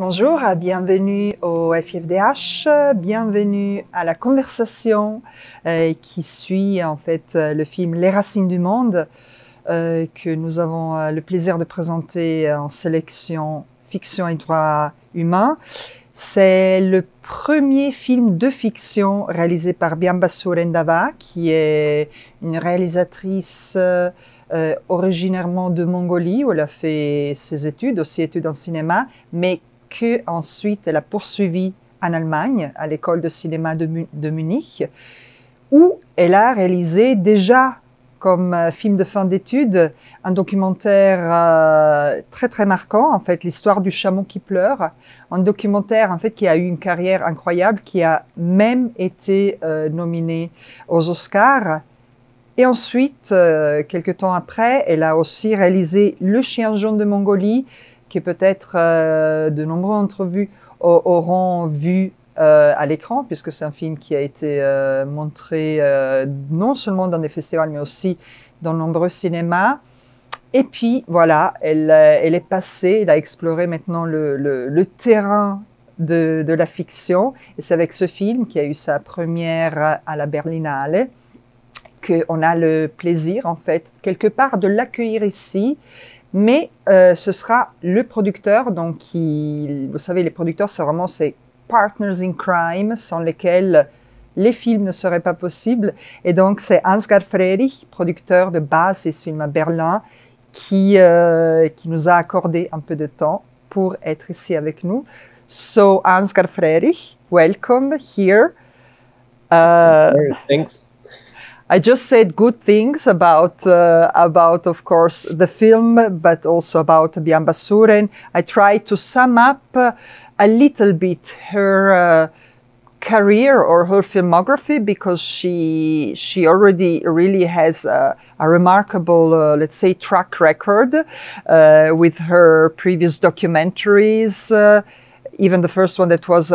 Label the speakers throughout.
Speaker 1: Bonjour, bienvenue au FIFDH, bienvenue à la conversation qui suit en fait le film Les racines du monde que nous avons le plaisir de présenter en sélection fiction et droit humain. C'est le premier film de fiction réalisé par Biamba Surendava, qui est une réalisatrice originairement de Mongolie, où elle a fait ses études, aussi études en cinéma, mais qu'ensuite elle a poursuivi en Allemagne, à l'école de cinéma de Munich, où elle a réalisé déjà comme film de fin d'études un documentaire très très marquant, en fait, l'histoire du chameau qui pleure, un documentaire en fait qui a eu une carrière incroyable, qui a même été nominé aux Oscars. Et ensuite, quelques temps après, elle a aussi réalisé Le chien jaune de Mongolie, que peut-être de nombreux d'entre vous auront vu à l'écran, puisque c'est un film qui a été montré non seulement dans des festivals, mais aussi dans de nombreux cinémas. Et puis, voilà, elle est passée, elle a exploré maintenant le terrain de la fiction. Et c'est avec ce film, qui a eu sa première à la Berlinale, qu'on a le plaisir, en fait, quelque part, de l'accueillir ici. Mais ce sera le producteur, donc vous savez, les producteurs, c'est vraiment ces partners in crime, sans lesquels les films ne seraient pas possibles. Et donc, c'est Ansgar Frerich, producteur de base de ce film à Berlin, qui nous a accordé un peu de temps pour être ici avec nous. So, Ansgar Frerich, welcome here.
Speaker 2: Thanks.
Speaker 1: I just said good things about, of course, the film, but also about Biamba Suren. I tried to sum up a little bit her career or her filmography, because she already really has a remarkable, let's say, track record with her previous documentaries. Even the first one that was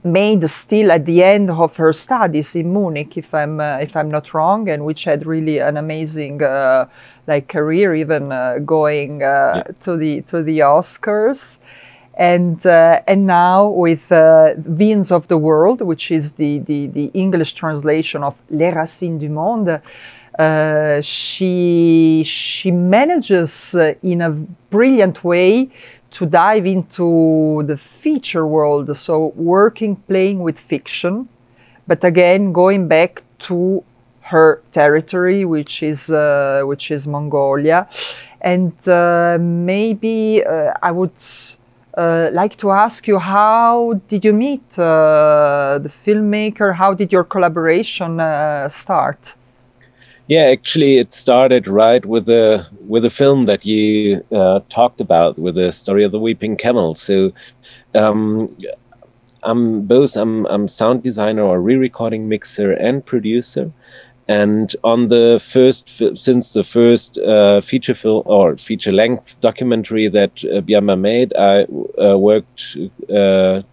Speaker 1: made still at the end of her studies in Munich, if I'm not wrong, and which had really an amazing like career, even going to the Oscars, and now with Veins of the World, which is the English translation of Les racines du monde. She manages in a brilliant way to dive into the feature world, so playing with fiction, but again going back to her territory, which is Mongolia. And maybe I would like to ask you, how did you meet the filmmaker? How did your collaboration start?
Speaker 2: Yeah, actually, it started right with the film that you talked about, with the story of the weeping camel. So, I'm sound designer or re-recording mixer and producer, and on the first feature film or feature length documentary that Biamba made, I worked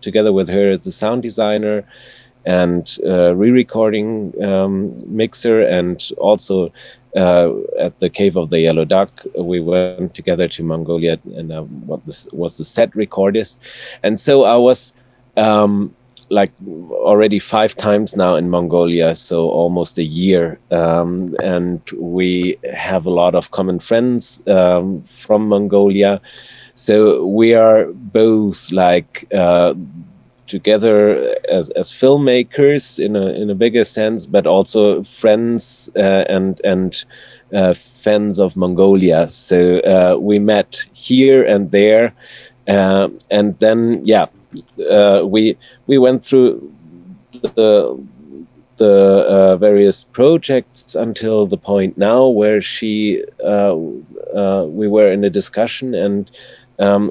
Speaker 2: together with her as a sound designer and re-recording mixer, and also at the Cave of the Yellow Duck, we went together to Mongolia, and what this was the set recordist. And so I was like already 5 times now in Mongolia, so almost a year, and we have a lot of common friends from Mongolia, so we are both like together as filmmakers in a bigger sense, but also friends and fans of Mongolia. So we met here and there, and then we went through the various projects until the point now where we were in a discussion, and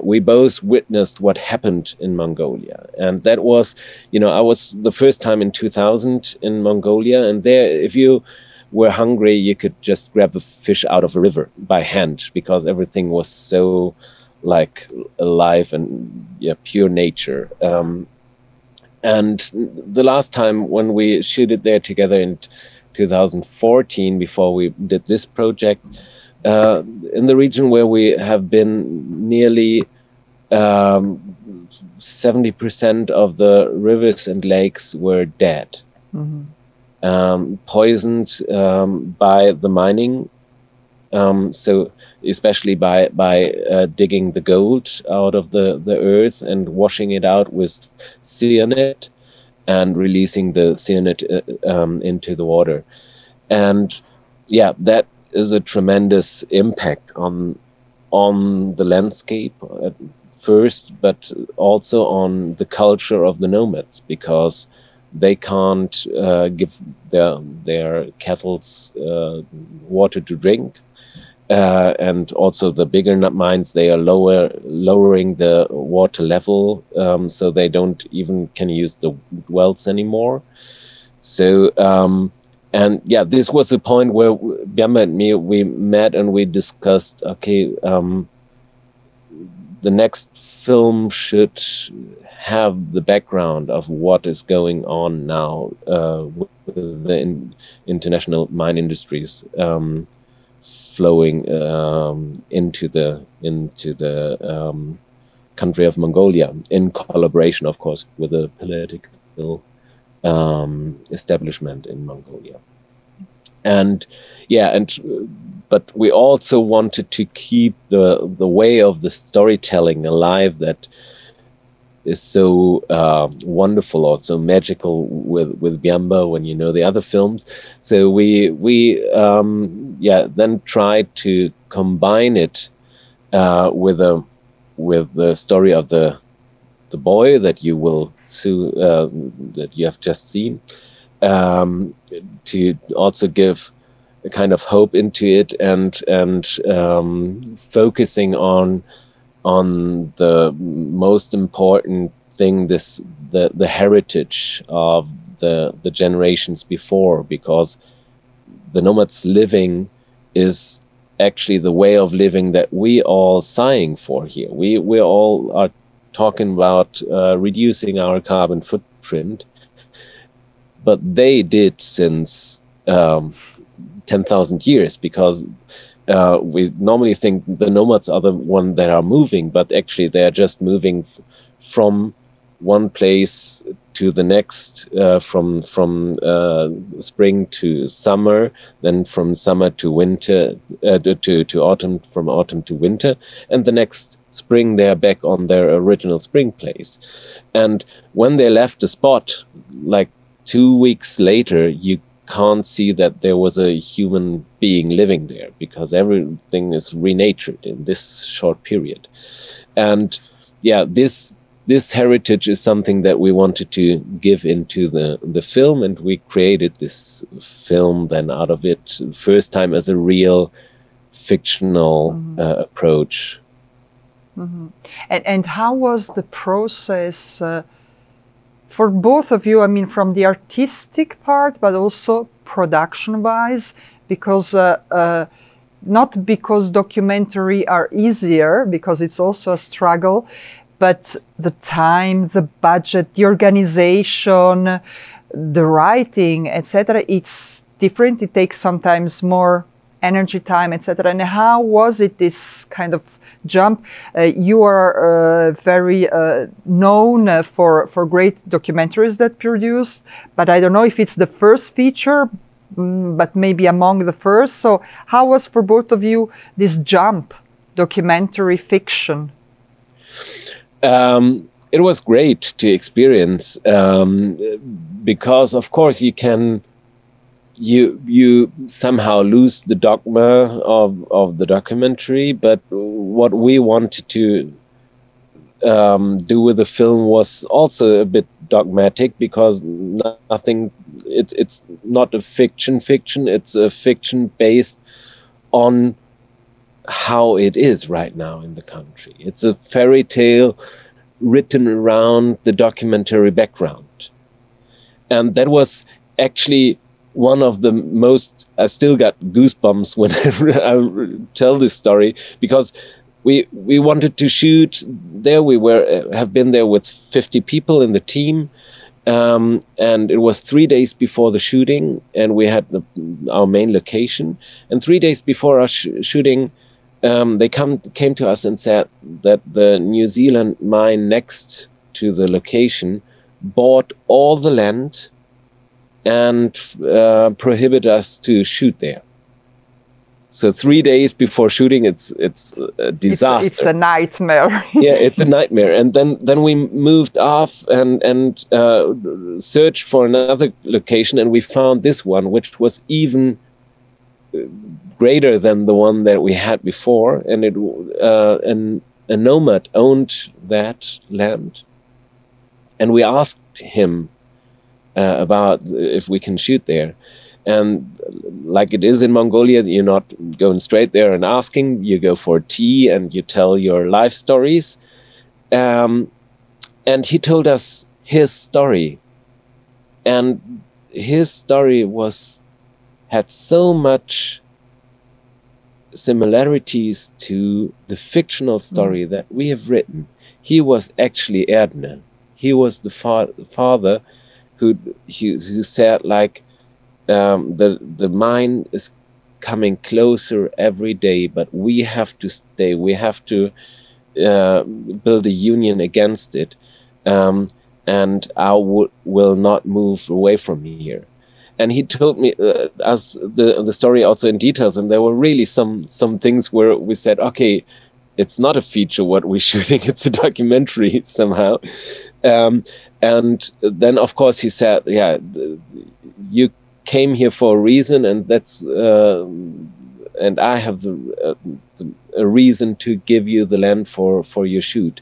Speaker 2: we both witnessed what happened in Mongolia. And that was, I was the first time in 2000 in Mongolia, and there, if you were hungry, you could just grab a fish out of a river by hand, because everything was so like alive and pure nature. And the last time when we shoot it there together in 2014, before we did this project, in the region where we have been nearly 70% of the rivers and lakes were dead, poisoned by the mining. So especially by digging the gold out of the earth and washing it out with cyanide and releasing the cyanide into the water. And yeah, that is a tremendous impact on the landscape at first, but also on the culture of the nomads, because they can't give their cattle water to drink. And also the bigger mines, they are lowering the water level, so they don't even can use the wells anymore. So and yeah, this was a point where Biamba and me, we met and we discussed, okay, the next film should have the background of what is going on now with the international mine industries flowing into the country of Mongolia, in collaboration, of course, with the political establishment in Mongolia. And yeah, but we also wanted to keep the way of the storytelling alive that is so wonderful, also magical with Biamba when you know the other films. So we then tried to combine it with the story of the boy that you will that you have just seen, to also give a kind of hope into it, and focusing on the most important thing, the heritage of the generations before, because the nomads living is actually the way of living that we all sighing for here. We all are talking about reducing our carbon footprint, but they did since 10,000 years, because we normally think the nomads are the one that are moving, but actually they are just moving from one place to the next, from spring to summer, then from summer to winter, to autumn, from autumn to winter, and the next spring they are back on their original spring place. And when they left the spot, like 2 weeks later, you can't see that there was a human being living there, because everything is renatured in this short period. And yeah, this heritage is something that we wanted to give into the film, and we created this film then out of it, first time as a real fictional approach.
Speaker 1: And how was the process for both of you? I mean, from the artistic part, but also production-wise, because not because documentary are easier, because it's also a struggle, but the time, the budget, the organization, the writing, etc., it's different. It takes sometimes more energy, time, etc. And how was it, this kind of jump? You are very known for great documentaries that produced, but I don't know if it's the first feature, but maybe among the first. So how was for both of you this jump, documentary fiction?
Speaker 2: It was great to experience, because of course you somehow lose the dogma of the documentary, but what we wanted to do with the film was also a bit dogmatic, because it's not a fiction, it's a fiction based on how it is right now in the country. It's a fairy tale written around the documentary background. And that was actually one of the most, I still got goosebumps when I tell this story, because we wanted to shoot there. We have been there with 50 people in the team, and it was 3 days before the shooting, and we had our main location. And 3 days before our shooting, they came to us and said that the New Zealand mine next to the location bought all the land and prohibited us to shoot there. So 3 days before shooting, it's a disaster.
Speaker 1: It's a nightmare.
Speaker 2: Yeah, it's a nightmare. And then we moved off and searched for another location, and we found this one, which was even greater than the one that we had before. And a nomad owned that land, and we asked him about if we can shoot there. And like it is in Mongolia, you're not going straight there and asking. You go for tea and you tell your life stories. And he told us his story. And his story had so much similarities to the fictional story that we have written. He was actually Erdner. He was the father who said, like, the mine is coming closer every day, but we have to stay. We have to build a union against it, and I will not move away from here. And he told me us the story also in details, and there were really some things where we said, okay, it's not a feature what we're shooting; it's a documentary somehow. And then, of course, he said, yeah, you came here for a reason, and that's and I have a reason to give you the land for your shoot,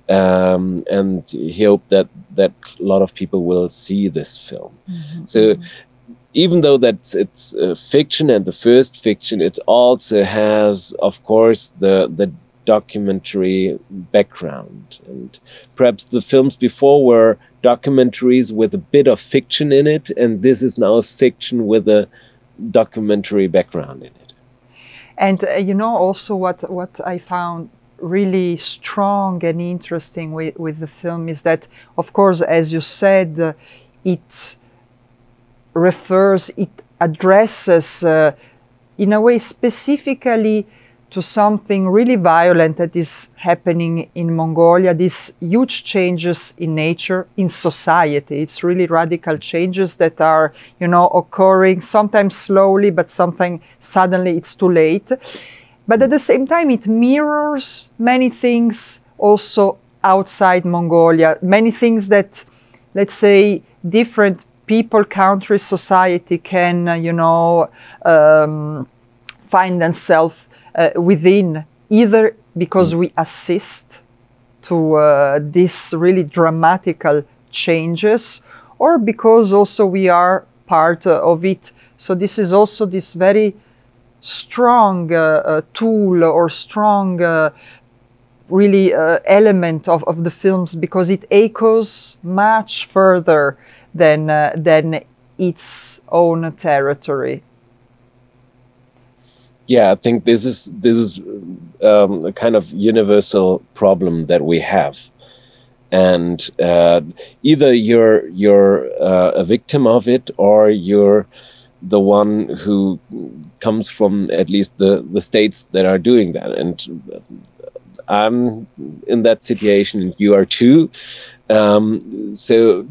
Speaker 2: and he hoped that a lot of people will see this film. Mm-hmm. So even though it's fiction and the first fiction, it also has, of course, the documentary background, and perhaps the films before were documentaries with a bit of fiction in it, and this is now a fiction with a documentary background in it.
Speaker 1: And you know, also what I found really strong and interesting with the film is that, of course, as you said, it addresses in a way specifically to something really violent that is happening in Mongolia, these huge changes in nature, in society. It's really radical changes that are, you know, occurring sometimes slowly, but sometimes suddenly it's too late. But at the same time, it mirrors many things also outside Mongolia, many things that, let's say, different people, countries, society can, you know, find themselves within, either because we assist to these really dramatical changes, or because also we are part of it. So this is also this very strong tool or strong really element of the films, because it echoes much further than its own territory.
Speaker 2: Yeah, I think this is a kind of universal problem that we have, and either you're a victim of it, or you're the one who comes from at least the states that are doing that. And I'm in that situation. You are too. So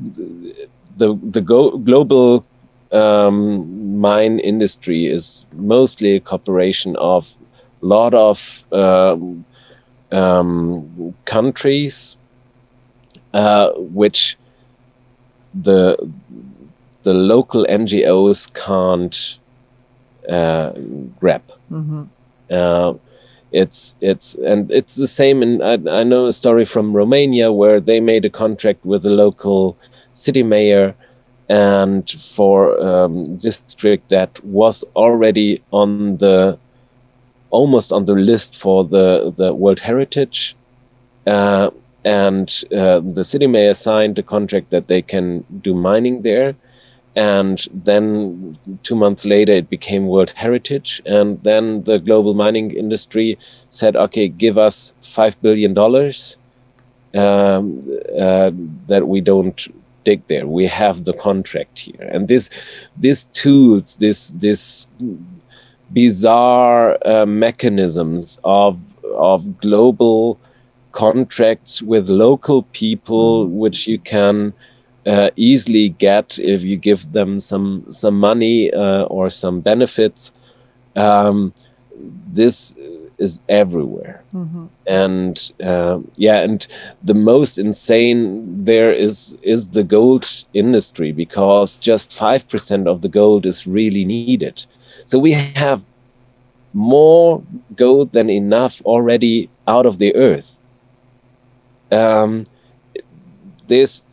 Speaker 2: the global mine industry is mostly a cooperation of a lot of countries, which the local NGOs can't grab. Mm-hmm. It's the same in, I know a story from Romania where they made a contract with the local city mayor, and for district that was already on almost on the list for the World Heritage, and the city mayor signed a contract that they can do mining there, and then 2 months later it became World Heritage, and then the global mining industry said, okay, give us $5 billion that we don't dig there. We have the contract here. And these tools, this bizarre mechanisms of global contracts with local people, which you can easily get if you give them some money or some benefits. This is everywhere. And and the most insane there is the gold industry, because just 5% of the gold is really needed. So we have more gold than enough already out of the earth. There's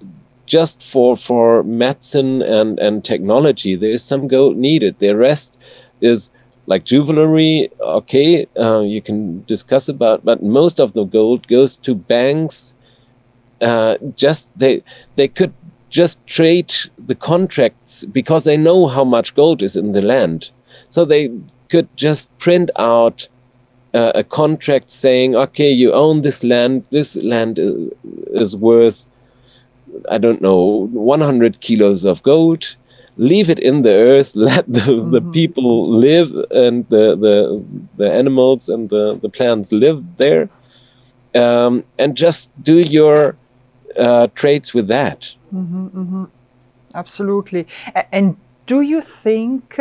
Speaker 2: just for medicine and technology, there is some gold needed. The rest is like jewelry, okay, you can discuss about, but most of the gold goes to banks. They could just trade the contracts because they know how much gold is in the land. So they could just print out a contract saying, okay, you own this land is worth, I don't know, 100 kilos of gold. Leave it in the earth, let the people live, and the animals and the plants live there, and just do your trades with that.
Speaker 1: Absolutely. And do you think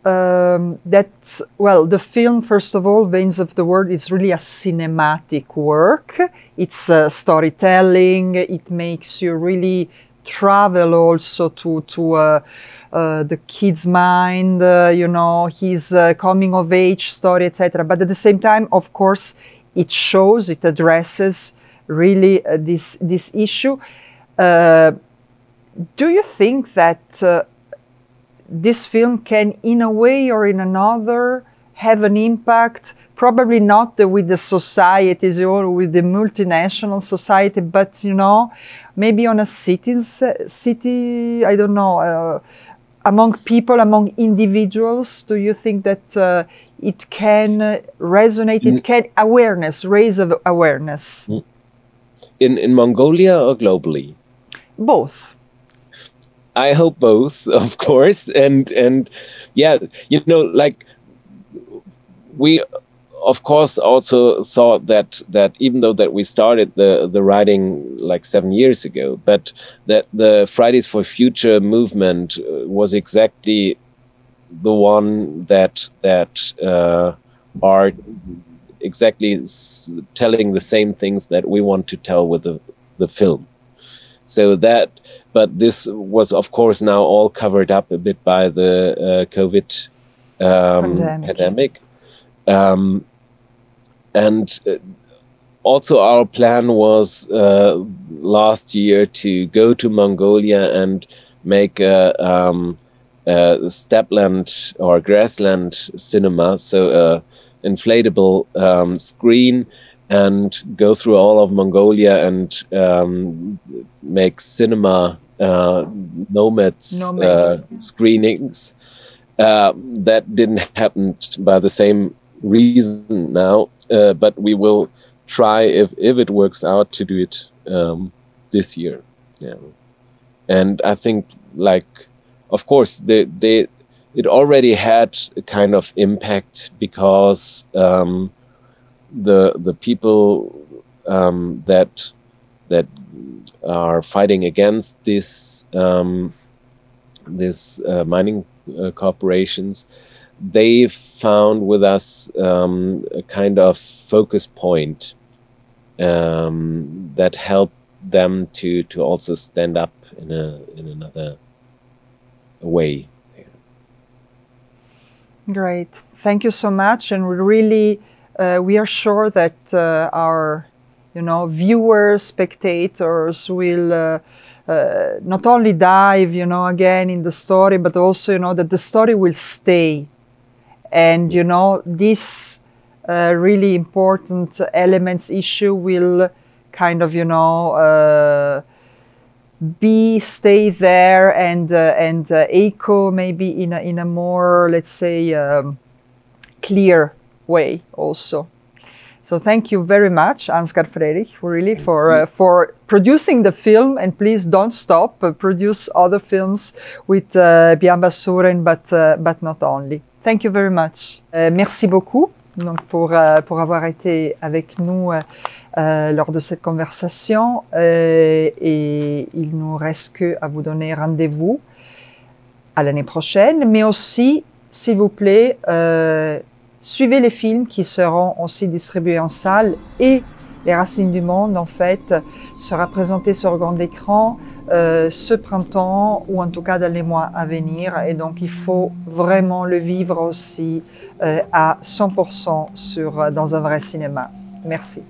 Speaker 1: that, well, the film, first of all, Veins of the World, is really a cinematic work. It's storytelling. It makes you really travel also to the kid's mind, you know, his coming of age story, etc. But at the same time, of course, it shows, it addresses really this issue. Do you think that this film can, in a way or in another, have an impact? Probably not with the societies or with the multinational society, but, you know, maybe on a city, I don't know, among people, among individuals. Do you think that it can resonate, it can raise awareness?
Speaker 2: In Mongolia or globally?
Speaker 1: Both.
Speaker 2: I hope both, of course. And yeah, you know, like, we of course also thought that even though that we started the writing like 7 years ago, but that the Fridays for Future movement was exactly the one that are exactly telling the same things that we want to tell with the film. So that, but this was of course now all covered up a bit by the COVID pandemic. And also our plan was last year to go to Mongolia and make a steppeland or grassland cinema, so inflatable screen, and go through all of Mongolia and make cinema nomads screenings. That didn't happen by the same reason now, but we will try, if it works out, to do it this year. Yeah, and I think, like, of course, it already had a kind of impact, because the people that are fighting against this mining corporations, they found with us a kind of focus point that helped them to also stand up in another way.
Speaker 1: Great, thank you so much, and we are sure that our viewers, spectators will not only dive again in the story, but also that the story will stay. And this really important elements issue will kind of stay there and echo maybe in a more, let's say, clear way also. So thank you very much, Ansgar Frerich, really for producing the film, and please don't stop, produce other films with Biamba Suren, but not only. Thank you very much. Merci beaucoup donc pour avoir été avec nous lors de cette conversation. Et il nous reste qu'à vous donner rendez-vous à l'année prochaine, mais aussi, s'il vous plaît, suivez les films qui seront aussi distribués en salle, et les racines du monde, en fait, sera présenté sur grand écran ce printemps, ou en tout cas dans les mois à venir. Et donc, il faut vraiment le vivre aussi à 100% dans un vrai cinéma. Merci.